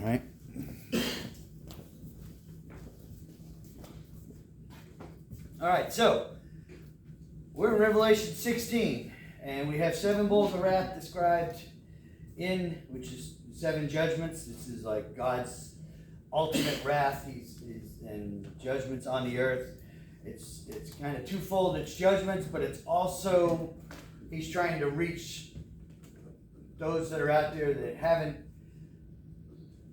right. All right, so we're in Revelation 16, and we have 7 bowls of wrath described in, which is 7 judgments. This is like God's ultimate wrath. He's and judgments on the earth. It's kind of twofold. It's judgments, but it's also he's trying to reach those that are out there that haven't.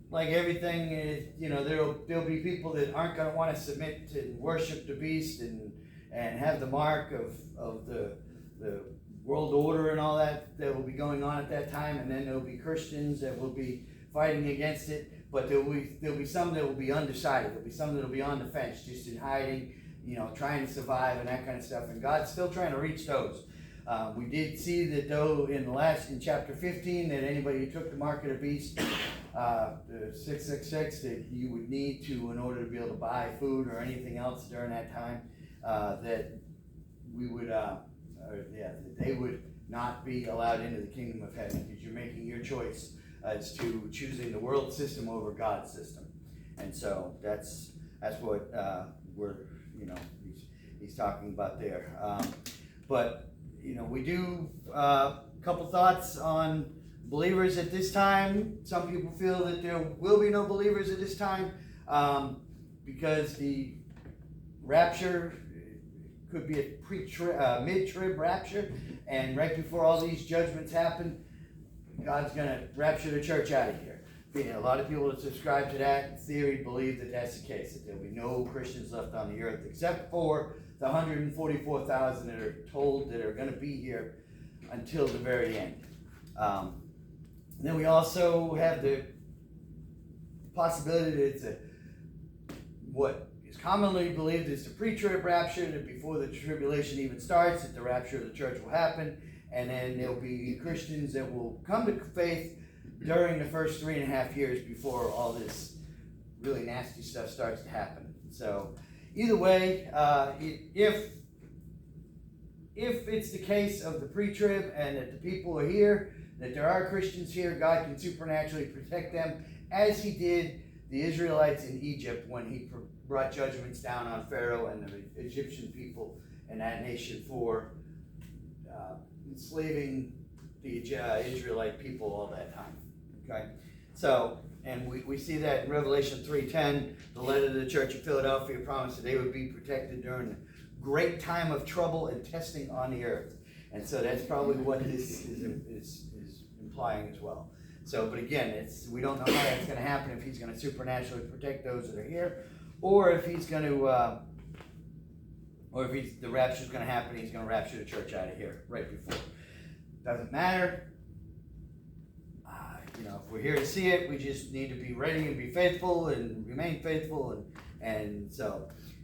Like everything is, there'll be people that aren't going to want to submit and worship the beast and have the mark of the world order and all that will be going on at that time, and then there'll be Christians that will be fighting against it. But there'll be some that will be undecided. There'll be some that will be on the fence, just in hiding, trying to survive and that kind of stuff. And God's still trying to reach those. We did see that though in chapter 15 that anybody who took the mark of the beast, the 666, that you would need to in order to be able to buy food or anything else during that time, that we would that they would not be allowed into the kingdom of heaven, because you're making your choice as to choosing the world system over God's system. And so that's what he's talking about there. But we do a couple thoughts on believers at this time. Some people feel that there will be no believers at this time because the rapture could be a mid-trib rapture, and right before all these judgments happen, God's going to rapture the church out of here. A lot of people that subscribe to that theory believe that that's the case, that there will be no Christians left on the earth except for the 144,000 that are told that are going to be here until the very end. Then we also have the possibility that it's what is commonly believed is the pre-trib rapture, that before the tribulation even starts, that the rapture of the church will happen, and then there'll be Christians that will come to faith during the first 3.5 years before all this really nasty stuff starts to happen. So either way, if it's the case of the pre-trib and that the people are here, that there are Christians here, God can supernaturally protect them, as he did the Israelites in Egypt when he brought judgments down on Pharaoh and the Egyptian people and that nation for enslaving the Israelite people all that time. Okay, so, and we see that in Revelation 3:10, the letter to the church of Philadelphia promised that they would be protected during the great time of trouble and testing on the earth. And so that's probably what this is implying as well. So, but again, we don't know how that's going to happen, if he's going to supernaturally protect those that are here, or if he's going to, the rapture is going to happen, he's going to rapture the church out of here right before. Doesn't matter. If we're here to see it, we just need to be ready and be faithful and remain faithful, and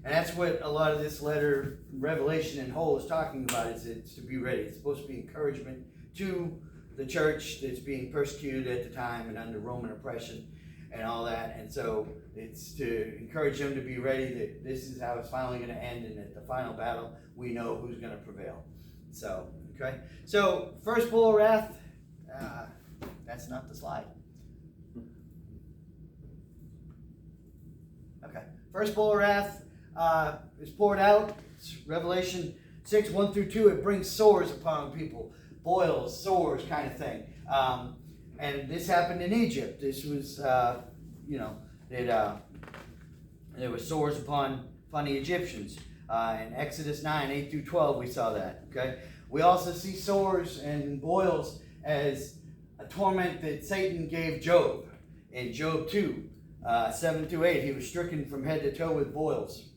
that's what a lot of this letter, Revelation in whole, is talking about. It's to be ready. It's supposed to be encouragement to the church that's being persecuted at the time and under Roman oppression and all that. And so it's to encourage them to be ready that this is how it's finally going to end, and at the final battle, we know who's going to prevail. So, okay. So, first bowl of wrath, that's not the slide. Okay. First bowl of wrath is poured out. It's Revelation 6, 1 through 2. It brings sores upon people. Boils, sores kind of thing. And this happened in Egypt. This was, there were sores upon the Egyptians. In Exodus 9, 8 through 12, we saw that. Okay. We also see sores and boils as a torment that Satan gave Job. In Job 2, 7 through 8, he was stricken from head to toe with boils.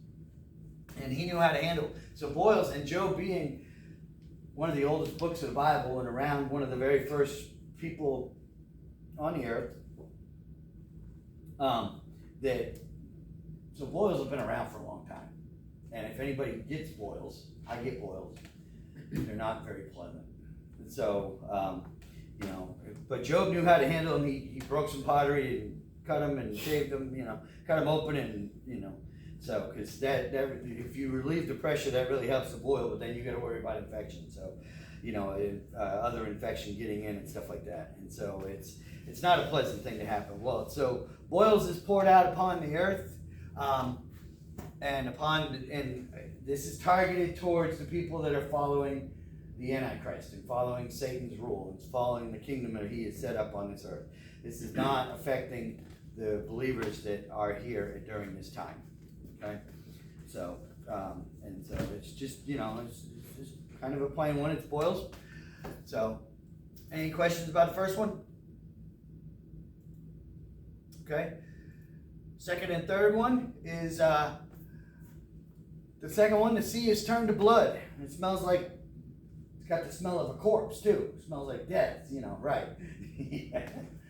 And he knew how to handle. So boils, and Job being one of the oldest books of the Bible and around one of the very first people on the earth, so boils have been around for a long time. And if anybody gets boils, I get boils, they're not very pleasant. And so, but Job knew how to handle them. He broke some pottery and cut them and shaved them, cut them open, and, so, because that if you relieve the pressure, that really helps the boil, but then you got to worry about infection. So, other infection getting in and stuff like that. And so it's it's not a pleasant thing to happen. Well, so boils is poured out upon the earth, and this is targeted towards the people that are following the Antichrist and following Satan's rule and following the kingdom that he has set up on this earth. This is not affecting the believers that are here during this time. Okay, so and so it's just it's just kind of a plain one. It's boils. So, any questions about the first one? Okay. Second and third one is the second one. The sea is turned to blood. It smells like, it's got the smell of a corpse too. It smells like death. Right? Yeah.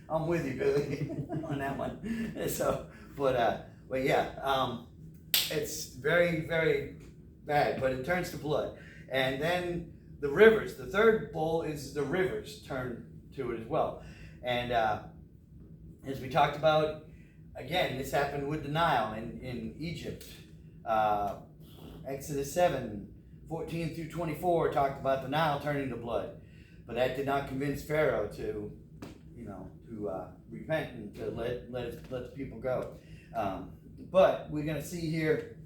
I'm with you, Billy, on that one. So, but yeah, it's very, very bad. But it turns to blood, and then the rivers. The third bowl is the rivers turn to it as well, and as we talked about, again, this happened with the Nile in Egypt. Exodus 7:14 through 24 talked about the Nile turning to blood, but that did not convince Pharaoh to repent and to let the people go. But we're going to see here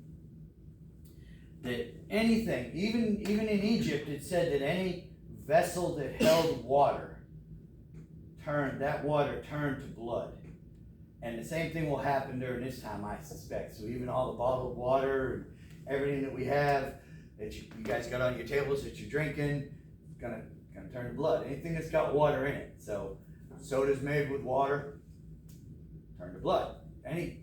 that anything, even in Egypt, it said that any vessel that held water, that water turned to blood. And the same thing will happen during this time, I suspect. So even all the bottled water and everything that we have, that you guys got on your tables that you're drinking, it's gonna turn to blood. Anything that's got water in it. So soda's made with water, turn to blood.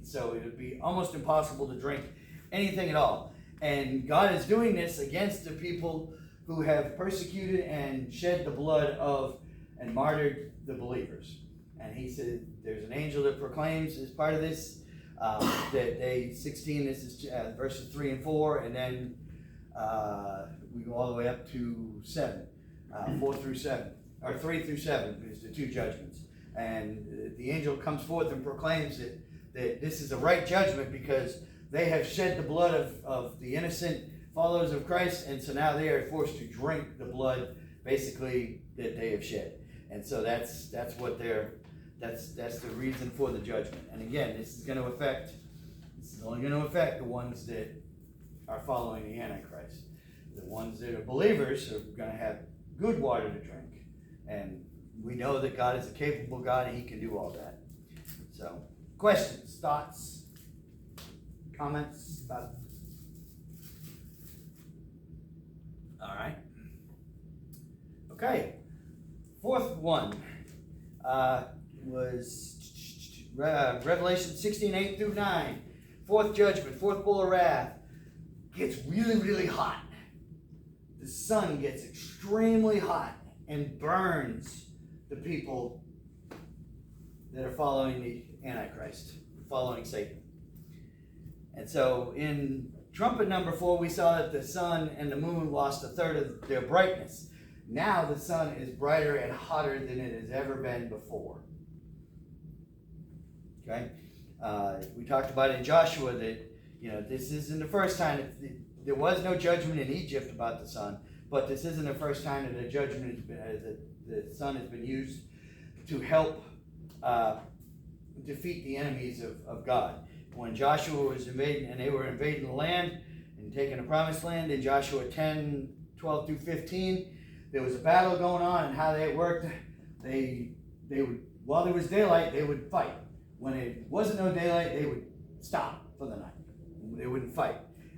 So it would be almost impossible to drink anything at all. And God is doing this against the people who have persecuted and shed the blood of and martyred the believers. And he said there's an angel that proclaims as part of this that they 16, this is verses 3 and 4, and then we go all the way up to 7, 4 through 7, or 3 through 7 is the two judgments. And the angel comes forth and proclaims that this is a right judgment because they have shed the blood of the innocent followers of Christ, and so now they are forced to drink the blood basically that they have shed. And so that's the reason for the judgment. And again, this is only going to affect the ones that are following the Antichrist. The ones that are believers are going to have good water to drink. And we know that God is a capable God and he can do all that. So, questions, thoughts, comments about it? All right. Okay. Fourth one was Revelation 16:8 through 9. Fourth judgment, fourth bowl of wrath. Gets really, really hot. The sun gets extremely hot and burns the people that are following the Antichrist, following Satan. And so in trumpet number 4, we saw that the sun and the moon lost a third of their brightness. Now the sun is brighter and hotter than it has ever been before. Okay? We talked about in Joshua that, this isn't the first time. There was no judgment in Egypt about the sun, but this isn't the first time that the sun has been used to help defeat the enemies of God. When Joshua was invading, and they were invading the land and taking the promised land, in Joshua 10:12 through 15, there was a battle going on, and how they worked, they would, while there was daylight, they would fight. When it wasn't no daylight, they would stop for the night. They wouldn't fight.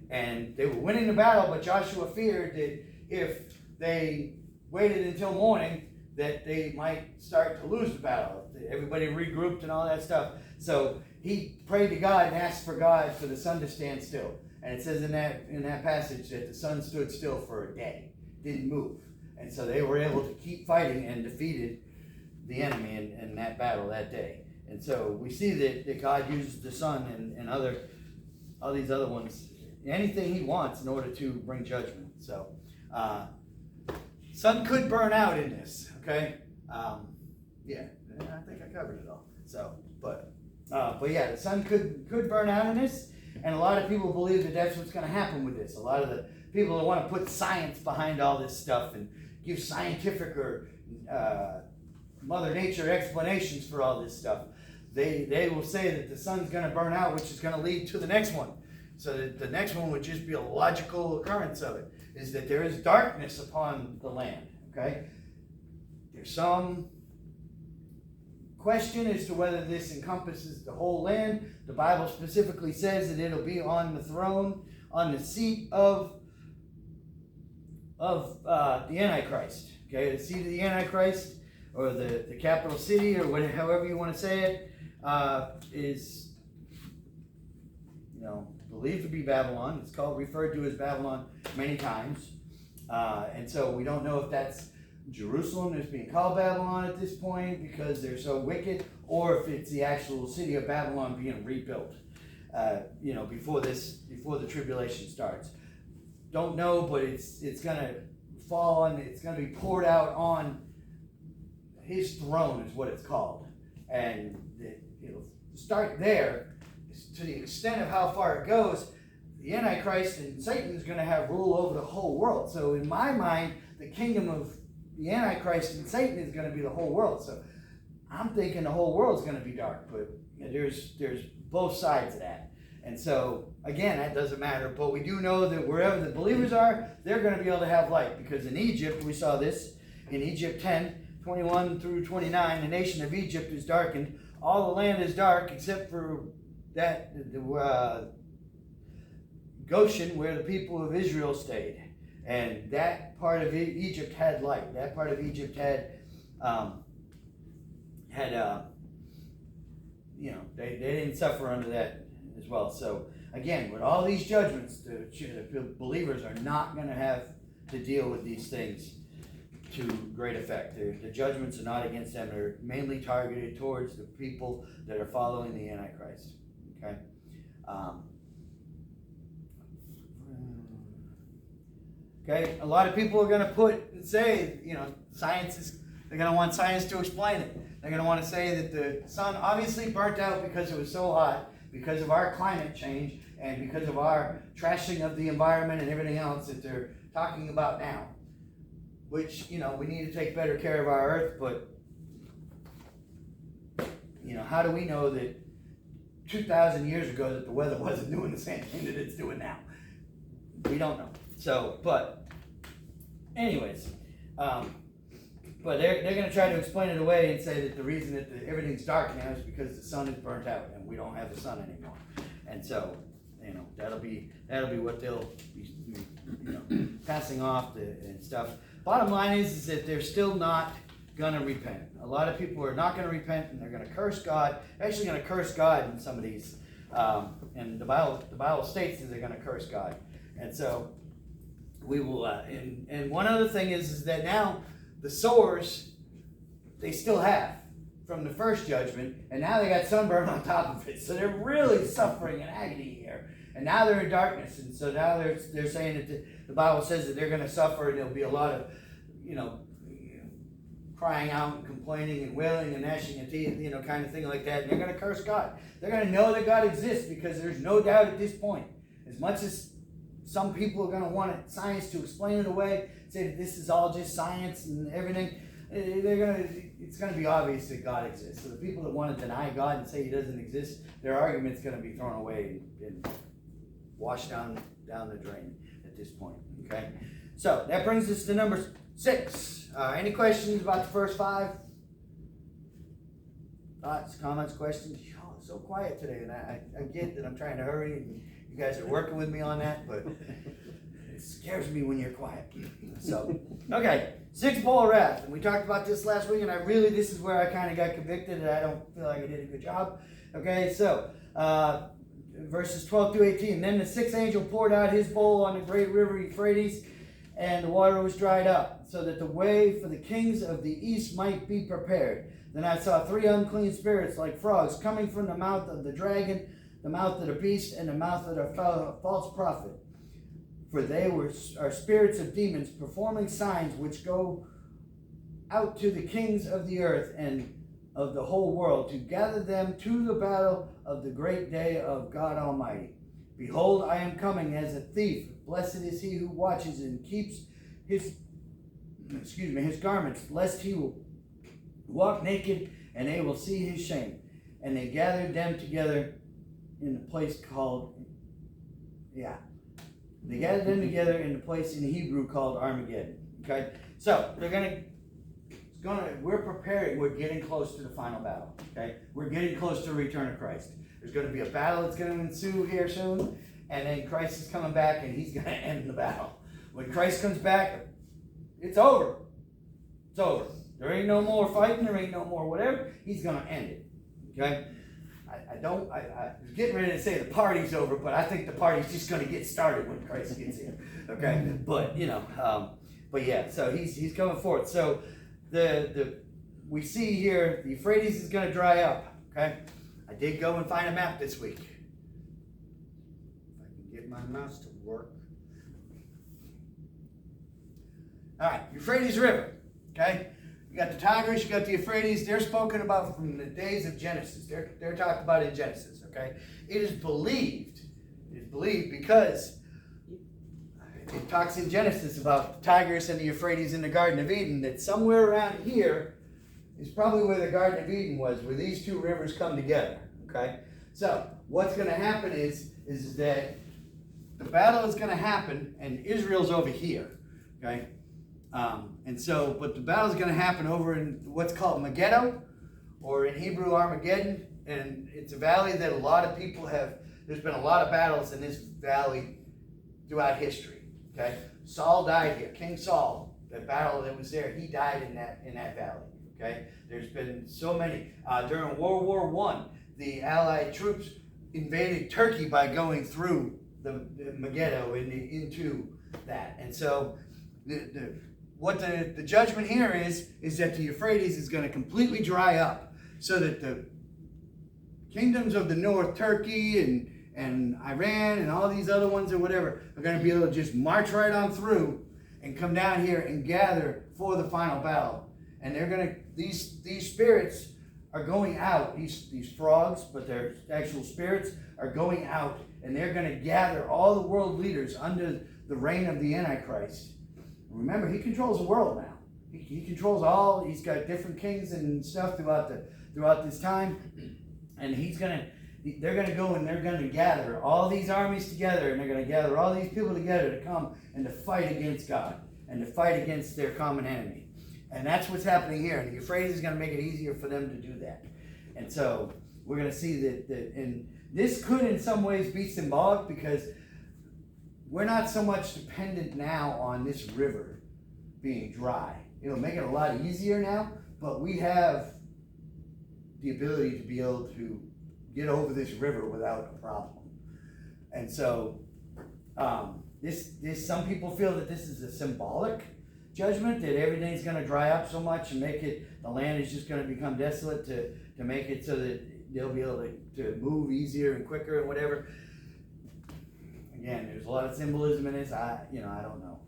And they were winning the battle, but Joshua feared that if they waited until morning, that they might start to lose the battle. Everybody regrouped and all that stuff. So he prayed to God and asked for God for the sun to stand still. And it says in that passage that the sun stood still for a day, didn't move. And so they were able to keep fighting and defeated the enemy in that battle that day. And so we see that God uses the sun and all these other ones, anything he wants in order to bring judgment. So sun could burn out in this, okay? Yeah, I think I covered it all. So, but yeah, the sun could burn out in this, and a lot of people believe that that's what's going to happen with this. A lot of the people that want to put science behind all this stuff and give scientific or Mother Nature explanations for all this stuff. They will say that the sun's going to burn out, which is going to lead to the next one. So that the next one would just be a logical occurrence of it, is that there is darkness upon the land. Okay? There's some question as to whether this encompasses the whole land. The Bible specifically says that it'll be on the throne, on the seat of the Antichrist. Okay, the seat of the Antichrist, or the capital city, or whatever, however you want to say it, is, believed to be Babylon. It's referred to as Babylon many times, and so we don't know if that's Jerusalem that's being called Babylon at this point because they're so wicked, or if it's the actual city of Babylon being rebuilt, before the tribulation starts. Don't know, but it's gonna fall on. It's gonna be poured out on his throne, is what it's called, and it'll start there. To the extent of how far it goes, the Antichrist and Satan is going to have rule over the whole world. So in my mind, the kingdom of the Antichrist and Satan is going to be the whole world. So I'm thinking the whole world is going to be dark, but there's both sides of that. And so, again, that doesn't matter. But we do know that wherever the believers are, they're going to be able to have light. Because in Egypt, we saw this, in Egypt 10:21 through 29, the nation of Egypt is darkened. All the land is dark except for Goshen, where the people of Israel stayed. And that part of Egypt had light. That part of Egypt they didn't suffer under that as well. So again, with all these judgments, the believers are not going to have to deal with these things to great effect. The judgments are not against them. They're mainly targeted towards the people that are following the Antichrist. Okay. Okay. A lot of people are going to say, they're going to want science to explain it. They're going to want to say that the sun obviously burnt out because it was so hot, because of our climate change, and because of our trashing of the environment and everything else that they're talking about now. Which, we need to take better care of our earth, but, how do we know that 2,000 years ago that the weather wasn't doing the same thing that it's doing now? We don't know. So, but, anyways, but they're going to try to explain it away and say that the reason that everything's dark now is because the sun is burnt out and we don't have the sun anymore. And so, that'll be what they'll be, passing off and stuff. Bottom line is that they're still not going to repent. A lot of people are not going to repent, and they're going to curse God. They're actually going to curse God in some of these. And the Bible states that they're going to curse God. And so we will. And one other thing is that now the sores they still have from the first judgment, and now they got sunburn on top of it. So they're really suffering in agony here. And now they're in darkness, and so now they're saying that the Bible says that they're going to suffer, and there'll be a lot of, crying out and complaining and wailing and gnashing of teeth, kind of thing like that. And they're going to curse God. They're going to know that God exists because there's no doubt at this point. As much as some people are going to want science to explain it away, say that this is all just science and everything, it's going to be obvious that God exists. So the people that want to deny God and say He doesn't exist, their argument's going to be thrown away and washed down the drain at this point. Okay, so that brings us to number 6. Any questions about the first 5? Thoughts, comments, questions? Oh, it's so quiet today, and I get that I'm trying to hurry, and you guys are working with me on that, but it scares me when you're quiet. So, okay, 6th bowl of wrath, and we talked about this last week, and this is where I kind of got convicted, and I don't feel like I did a good job. Okay, so verses 12 through 18. Then the 6th angel poured out his bowl on the great river Euphrates, and the water was dried up, so that the way for the kings of the east might be prepared. Then I saw 3 unclean spirits like frogs coming from the mouth of the dragon, the mouth of the beast, and the mouth of the false prophet. For they are spirits of demons, performing signs which go out to the kings of the earth and of the whole world, to gather them to the battle of the great day of God Almighty. Behold, I am coming as a thief. Blessed is he who watches and keeps his garments, lest he will walk naked, and they will see his shame. And they gathered them together in a place called, they gathered them together in a place in Hebrew called Armageddon. Okay, so we're preparing. We're getting close to the final battle. Okay, we're getting close to the return of Christ. There's going to be a battle that's going to ensue here soon, and then Christ is coming back, and he's going to end the battle. When Christ comes back, it's over. It's over. There ain't no more fighting. There ain't no more whatever. He's going to end it. Okay. I was getting ready to say the party's over, but I think the party's just going to get started when Christ gets here. Okay, but but yeah, so he's coming forth. So we see here the Euphrates is going to dry up. Okay, I did go and find a map this week. If I can get my mouse to work. All right, Euphrates River. Okay. You got the Tigris, you got the Euphrates. They're spoken about from the days of Genesis. They're talked about in Genesis, okay? It is believed because it talks in Genesis about the Tigris and the Euphrates in the Garden of Eden, that somewhere around here is probably where the Garden of Eden was, where these two rivers come together, okay? So what's going to happen is that the battle is going to happen, and Israel's over here, okay? But the battle is going to happen over in what's called Megiddo, or in Hebrew Armageddon, and it's a valley that a lot of people there's been a lot of battles in this valley throughout history, okay? Saul died here. King Saul, the battle that was there, he died in that valley, okay? There's been so many. During World War I, the Allied troops invaded Turkey by going through the Megiddo into that, and so what the judgment here is that the Euphrates is going to completely dry up, so that the kingdoms of the north, Turkey and Iran and all these other ones or whatever, are going to be able to just march right on through and come down here and gather for the final battle. And they're going to, these spirits are going out, these frogs, but they're actual spirits, are going out, and they're going to gather all the world leaders under the reign of the Antichrist. Remember, he controls the world now. He controls all. He's got different kings and stuff throughout this time, and they're gonna go and they're gonna gather all these armies together, and they're gonna gather all these people together to come and to fight against God and to fight against their common enemy. And that's what's happening here. And the Euphrates is gonna make it easier for them to do that. And so we're gonna see that and this could in some ways be symbolic, because we're not so much dependent now on this river being dry. It'll make it a lot easier now, but we have the ability to be able to get over this river without a problem. And so this some people feel that this is a symbolic judgment, that everything's going to dry up so much and make it, the land is just going to become desolate to make it so that they'll be able to move easier and quicker and whatever. Again, there's a lot of symbolism in this. I don't know.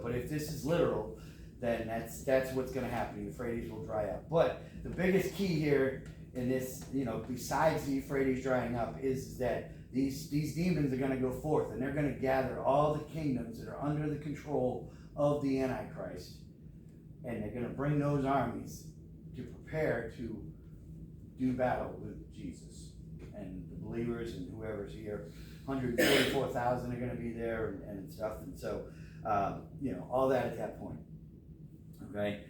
But if this is literal, then that's what's going to happen. The Euphrates will dry up. But the biggest key here in this, besides the Euphrates drying up, is that these demons are going to go forth, and they're going to gather all the kingdoms that are under the control of the Antichrist, and they're going to bring those armies to prepare to do battle with Jesus and the believers and whoever's here. 144,000 are going to be there and stuff, and so all that at that point. Okay,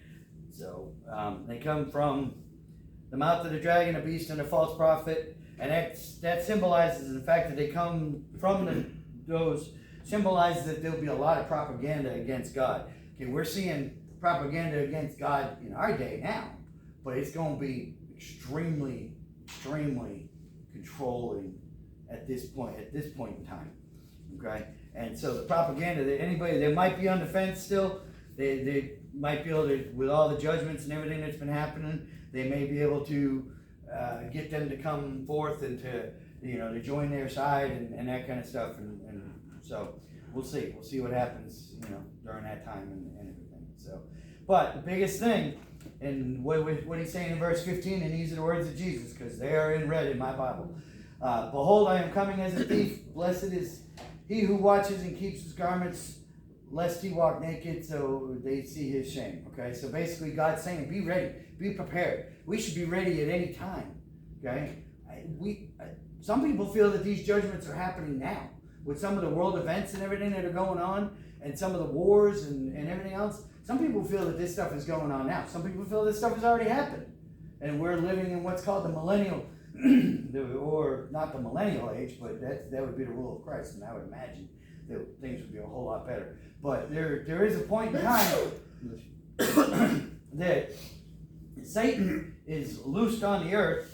so they come from the mouth of the dragon, a beast, and a false prophet, and that symbolizes the fact that they come from those symbolizes that there'll be a lot of propaganda against God. Okay, we're seeing propaganda against God in our day now, but it's going to be extremely, extremely controlling at this point in time. Okay, and so the propaganda that anybody that might be on the fence still, they might be able to, with all the judgments and everything that's been happening, they may be able to get them to come forth and to join their side and that kind of stuff, and so we'll see what happens during that time and everything. So, but the biggest thing, and what he's saying in verse 15, and these are the words of Jesus, because they are in red in my Bible. Behold, I am coming as a thief. Blessed is he who watches and keeps his garments, lest he walk naked, so they see his shame. Okay, so basically God's saying, be ready, be prepared. We should be ready at any time. Okay, some people feel that these judgments are happening now with some of the world events and everything that are going on, and some of the wars and everything else. Some people feel that this stuff is going on now. Some people feel this stuff has already happened, and we're living in what's called the millennial, or not the millennial age, but that would be the rule of Christ, and I would imagine that things would be a whole lot better. But there is a point in time that Satan is loosed on the earth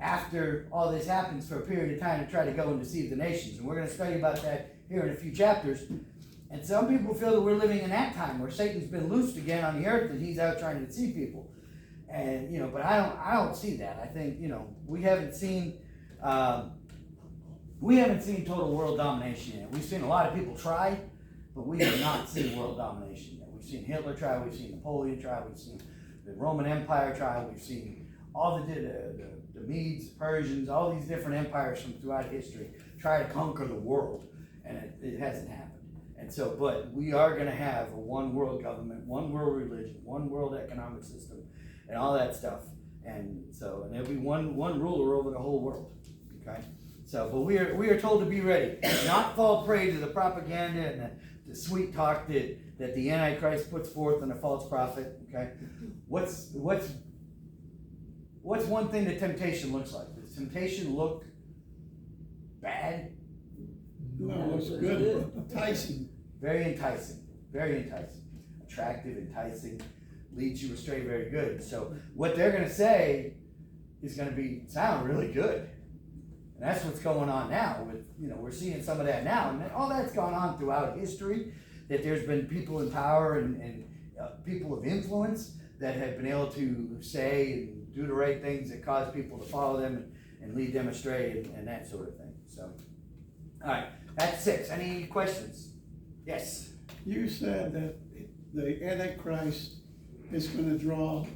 after all this happens for a period of time to try to go and deceive the nations. And we're going to study about that here in a few chapters. And some people feel that we're living in that time where Satan's been loosed again on the earth and he's out trying to deceive people. And, but I don't see that. I think, we haven't seen total world domination yet. We've seen a lot of people try, but we have not seen world domination yet. We've seen Hitler try, we've seen Napoleon try, we've seen the Roman Empire try, we've seen all the Medes, Persians, all these different empires from throughout history try to conquer the world, and it hasn't happened. And so, but we are going to have a one world government, one world religion, one world economic system, and all that stuff. And so, and there'll be one ruler over the whole world. Okay. So, but we are told to be ready, not fall prey to the propaganda and the sweet talk that the Antichrist puts forth and the false prophet. Okay. What's one thing that temptation looks like? Does temptation look bad? No, it's good. Enticing. Very enticing. Very enticing. Attractive, enticing, leads you astray very good. So what they're going to say is going to sound really good. And that's what's going on now. We're seeing some of that now. And all that's gone on throughout history, that there's been people in power and people of influence that have been able to say and do the right things that cause people to follow them and lead them astray and that sort of thing. So, all right, that's 6. Any questions? Yes. You said that the Antichrist is going to draw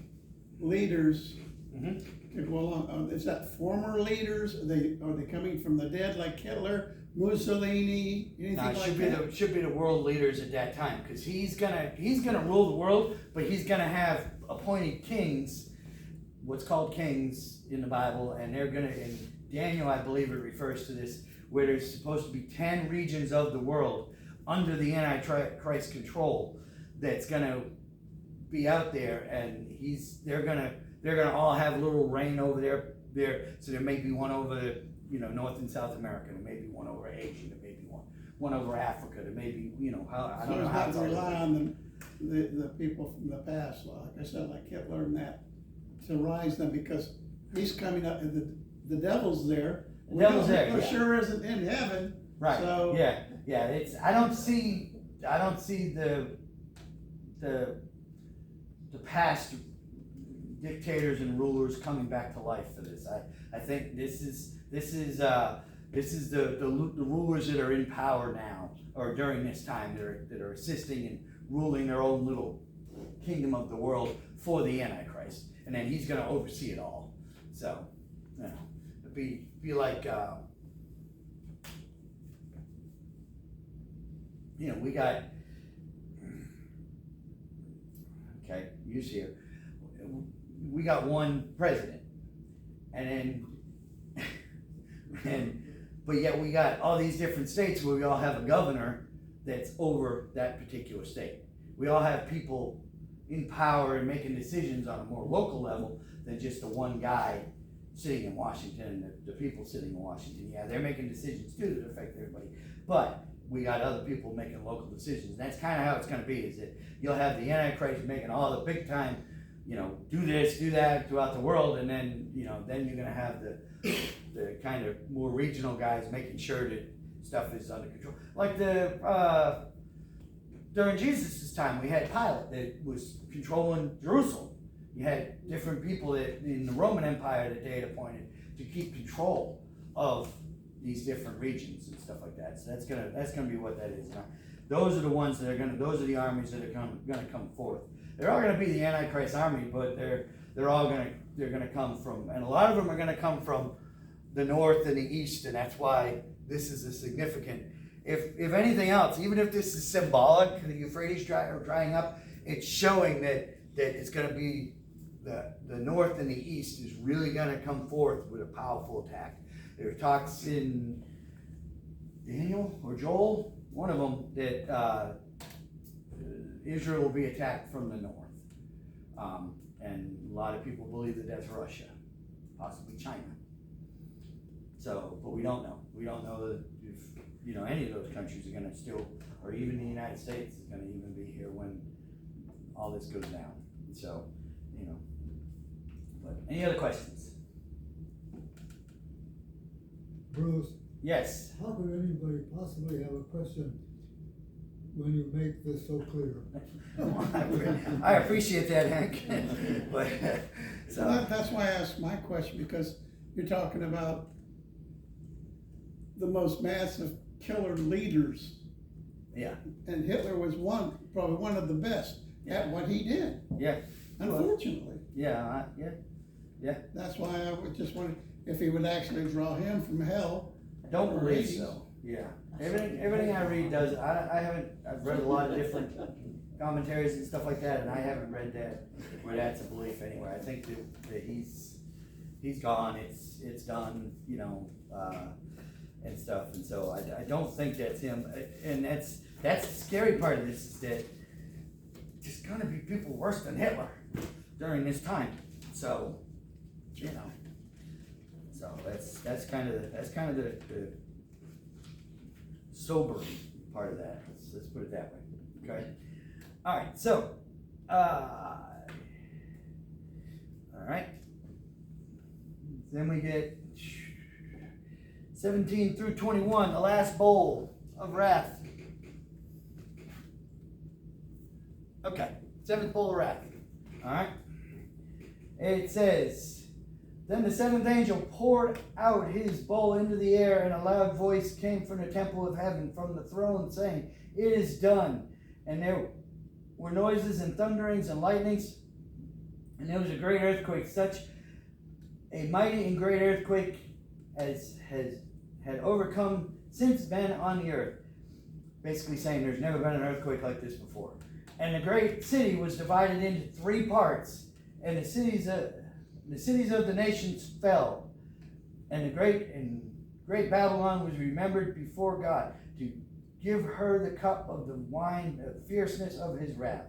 leaders to go along. Is that former leaders? Are they coming from the dead like Hitler, Mussolini, anything like that? Should be the world leaders at that time, because he's gonna rule the world, but he's gonna have appointed kings, what's called kings in the Bible, and they're gonna, in Daniel, I believe it refers to this, where there's supposed to be 10 regions of the world under the Antichrist control that's gonna be out there, and they're gonna all have a little reign over there. So there may be one over North and South America, there may be one over Asia, there may be one over Africa, there may be I don't know how it's rely on the people from the past, like I said, like Hitler and that, to rise them, because he's coming up and the devil's there. The devil's there. For sure isn't in heaven. Right. So yeah. I don't see the past dictators and rulers coming back to life for this. I think this is the rulers that are in power now, or during this time, that are assisting and ruling their own little kingdom of the world for the Antichrist, and then he's going to oversee it all. So, it'd be like we got use here. We got one president, but yet we got all these different states where we all have a governor that's over that particular state. We all have people in power and making decisions on a more local level than just the one guy sitting in Washington, the people sitting in Washington. Yeah, they're making decisions too that affect everybody, but we got other people making local decisions. And that's kind of how it's going to be, is that you'll have the Antichrist making all the big time, do this, do that throughout the world, and then, then you're going to have the kind of more regional guys making sure that stuff is under control. Like during Jesus' time, we had Pilate that was controlling Jerusalem. You had different people that in the Roman Empire that they had appointed to keep control of these different regions and stuff like that. So that's gonna be what that is. Now, those are the ones that are those are the armies that are gonna come forth. They're all gonna be the Antichrist army, but they're all gonna come from, and a lot of them are gonna come from the north and the east, and that's why this is a significant if anything else, even if this is symbolic, the Euphrates drying up, it's showing that it's going to be the north and the east is really going to come forth with a powerful attack. There are talks in Daniel or Joel, one of them, that Israel will be attacked from the north. And a lot of people believe that that's Russia, possibly China. So, but we don't know. We don't know that if any of those countries are going to still, or even the United States is going to even be here when all this goes down. So, But any other questions? Bruce, Yes. how could anybody possibly have a question when you make this so clear? I appreciate that, Hank. But That's why I asked my question, because you're talking about the most massive killer leaders, yeah, and Hitler was probably one of the best at what he did, yeah, unfortunately. yeah. That's why I would just wonder if he would actually draw him from hell. I don't or believe Hades. so. Yeah, everything I read does. I've read a lot of different commentaries and stuff like that, and I haven't read that where that's a belief anywhere. I think that he's gone. It's done. And stuff. And so I don't think that's him. And that's the scary part of this, is that there's gonna be people worse than Hitler during this time. So, so that's kind of the sobering part of that. Let's put it that way. Okay. All right. So, all right. Then we get 17 through 21, the last bowl of wrath. Okay, seventh bowl of wrath. All right. It says, then the seventh angel poured out his bowl into the air, and a loud voice came from the temple of heaven, from the throne, saying, "It is done." And there were noises and thunderings and lightnings, and there was a great earthquake, such a mighty and great earthquake as had overcome since been on the earth. Basically saying there's never been an earthquake like this before. And the great city was divided into 3 parts, and the cities of the nations fell. And the great Babylon was remembered before God, to give her the cup of the wine, the fierceness of his wrath.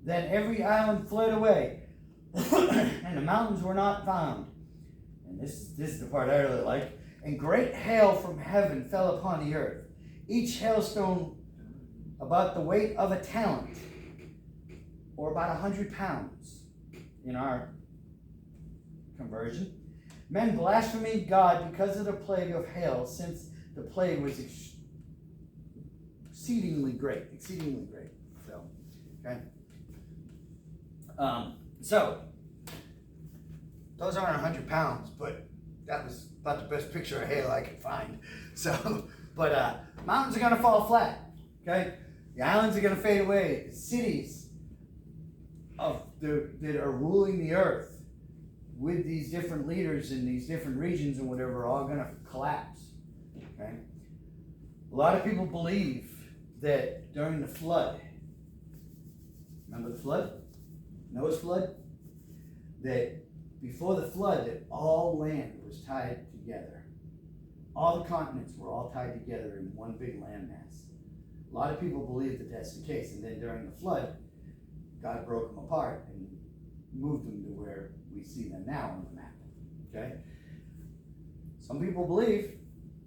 Then every island fled away, and the mountains were not found. And this is the part I really like. And great hail from heaven fell upon the earth, each hailstone about the weight of a talent, or about 100 pounds in our conversion. Men blasphemed God because of the plague of hail, since the plague was exceedingly great. So, okay. So those aren't 100 pounds, but that was about the best picture of hail I could find. So, but mountains are going to fall flat. Okay, the islands are going to fade away. The cities that are ruling the earth with these different leaders in these different regions and whatever are all going to collapse. Okay, a lot of people believe that during the flood, remember the flood, Noah's flood, that before the flood, that all land was tied together. All the continents were all tied together in one big landmass. A lot of people believe that that's the case. And then during the flood, God broke them apart and moved them to where we see them now on the map. Okay? Some people believe,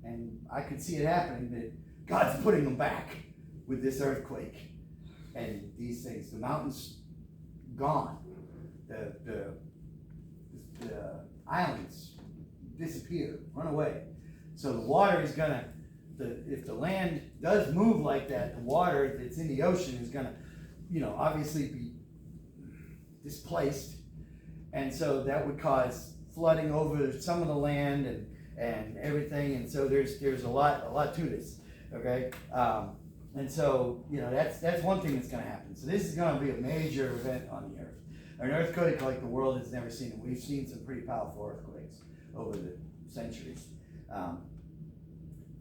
and I could see it happening, that God's putting them back with this earthquake and these things. The mountains gone. The islands disappear, run away. So the water is gonna, if the land does move like that, the water that's in the ocean is gonna, obviously be displaced. And so that would cause flooding over some of the land and everything. And so there's a lot to this, okay? And so, that's one thing that's gonna happen. So this is gonna be a major event on the earth. An earthquake like the world has never seen, and we've seen some pretty powerful earthquakes over the centuries.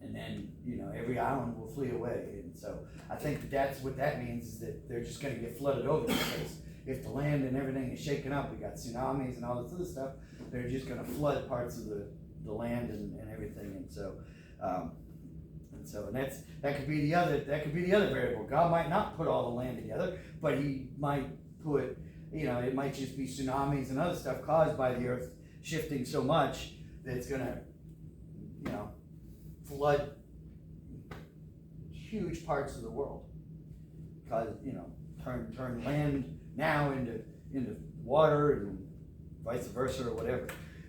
And then, every island will flee away. And so I think that's what that means, is that they're just gonna get flooded over, because if the land and everything is shaken up, we got tsunamis and all this other stuff, they're just gonna flood parts of the land and everything. And so, that could be the other variable. God might not put all the land together, but he might put, it might just be tsunamis and other stuff caused by the earth shifting so much that it's gonna, flood huge parts of the world. Cause, turn land now into water and vice versa or whatever.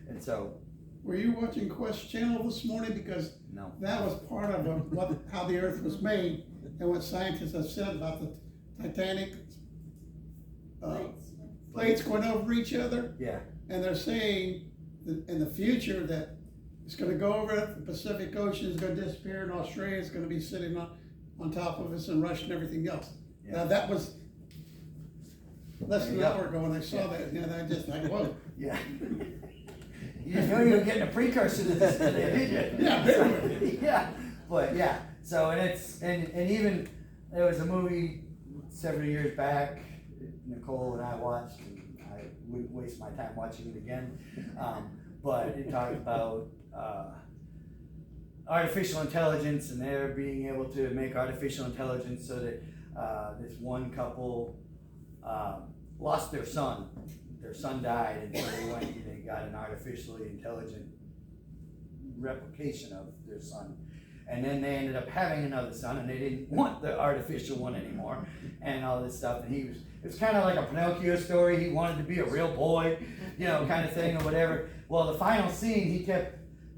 And so, Were you watching Quest Channel this morning? Because no. that was part of how the earth was made, and what scientists have said about the Titanic plates going over each other. Yeah. And they're saying that in the future that it's gonna go over it, the Pacific Ocean is gonna disappear, and Australia is gonna be sitting on top of us, and Russia and everything else. Yeah. Now that was less than an There you hour ago when I saw that, and I just like, whoa. Yeah. You didn't know you were getting a precursor to this today, did you? Yeah, very Yeah, but yeah, so, and even, there was a movie several years back, Nicole and I watched, and I wouldn't waste my time watching it again, but it talked about, artificial intelligence, and they're being able to make artificial intelligence so that, this one couple, lost their son. Their son died, and so they went and they got an artificially intelligent replication of their son. And then they ended up having another son, and they didn't want the artificial one anymore, and all this stuff. And it was kind of like a Pinocchio story. He wanted to be a real boy, kind of thing or whatever. Well, the final scene,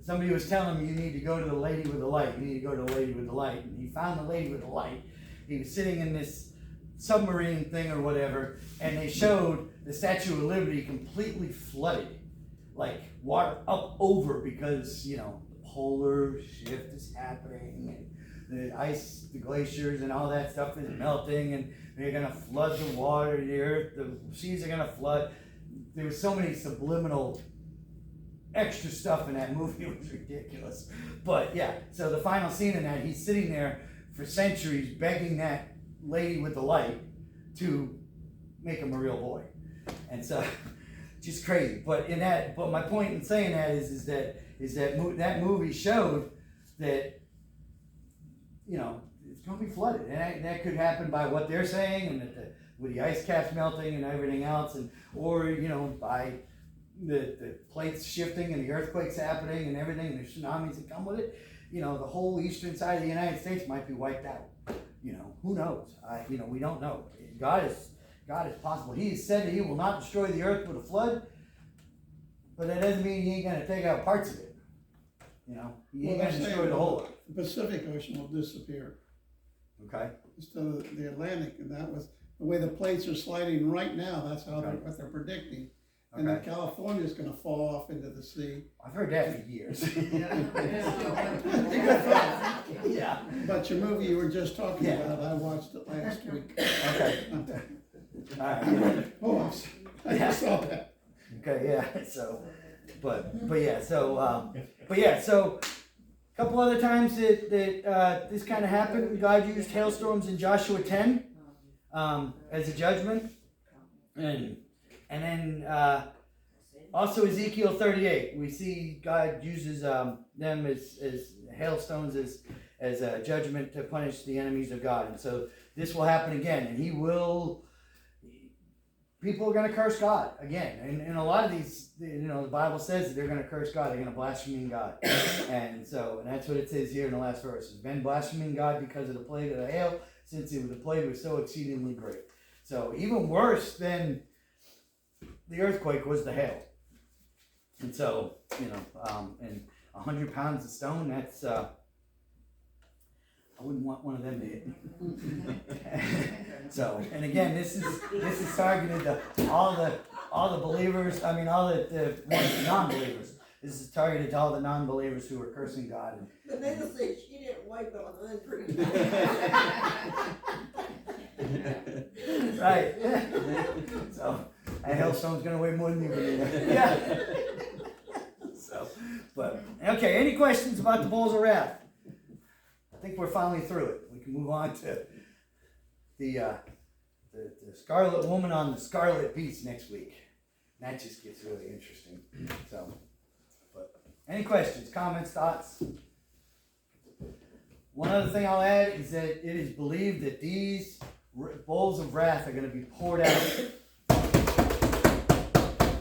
somebody was telling him, you need to go to the lady with the light. You need to go to the lady with the light. And he found the lady with the light. He was sitting in this submarine thing or whatever, and they showed the Statue of Liberty completely flooded, like water up over, because the polar shift is happening, and the ice, the glaciers and all that stuff is melting, and they're gonna flood the water, the earth, the seas are gonna flood. There was so many subliminal extra stuff in that movie. It was ridiculous. But yeah, so the final scene in that, he's sitting there for centuries begging that lady with the light to make him a real boy. And so, just crazy. But my point in saying that is that movie showed that, it's gonna be flooded, and that could happen by what they're saying, and with the ice caps melting and everything else, or by the plates shifting and the earthquakes happening and everything, and the tsunamis that come with it. The whole eastern side of the United States might be wiped out. Who knows? We don't know. God is possible. He has said that he will not destroy the earth with a flood, but that doesn't mean he ain't gonna take out parts of it. He ain't gonna destroy the whole earth. The Pacific Ocean will disappear Okay. instead of the Atlantic, and that was the way the plates are sliding right now. That's how what they're predicting. And then Okay. California is gonna fall off into the sea. I've heard that for years. Yeah. But your movie you were just talking Yeah. about, I watched it last week. Okay. All right. Oh, I Yeah. saw that. Okay. Yeah. So, but yeah. So, a couple other times that this kind of happened. God used hailstorms in Joshua 10 as a judgment, and then also Ezekiel 38. We see God uses them as hailstones as a judgment to punish the enemies of God. And so this will happen again, and people are going to curse God again. And a lot of these, the Bible says that they're going to curse God. They're going to blaspheme God. And that's what it says here in the last verse. Men blaspheming God because of the plague of the hail, since the plague was so exceedingly great. So even worse than the earthquake was the hail. And so, and 100 pounds of stone, that's, I wouldn't want one of them to hit me. So, and again, this is targeted to all the believers, all the non-believers. This is targeted to all the non-believers who are cursing God. But they will say she didn't wipe it on unclean. Right. So, that hailstone's gonna weigh more than you believe. Yeah. So, but, okay, any questions about the bowls of wrath? think we're finally through it. We can move on to the Scarlet Woman on the Scarlet Beast next week. That just gets really interesting. So, but any questions, comments, thoughts? One other thing I'll add is that it is believed that these bowls of wrath are going to be poured out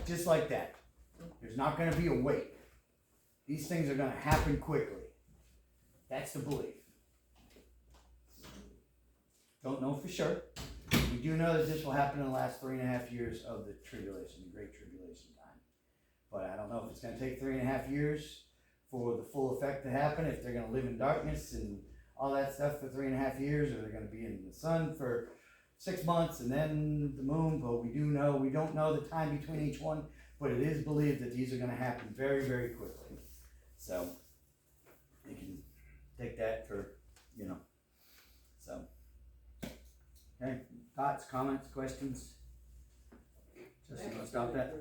just like that. There's not going to be a wait. These things are going to happen quickly. That's the belief. Don't know for sure. We do know that this will happen in the last 3.5 years of the tribulation, the Great Tribulation time. But I don't know if it's going to take 3.5 years for the full effect to happen, if they're going to live in darkness and all that stuff for 3.5 years, or they're going to be in the sun for 6 months and then the moon. But we don't know the time between each one, but it is believed that these are going to happen very, very quickly. So you can take that for, so. Okay, thoughts, comments, questions? Just want to stop that.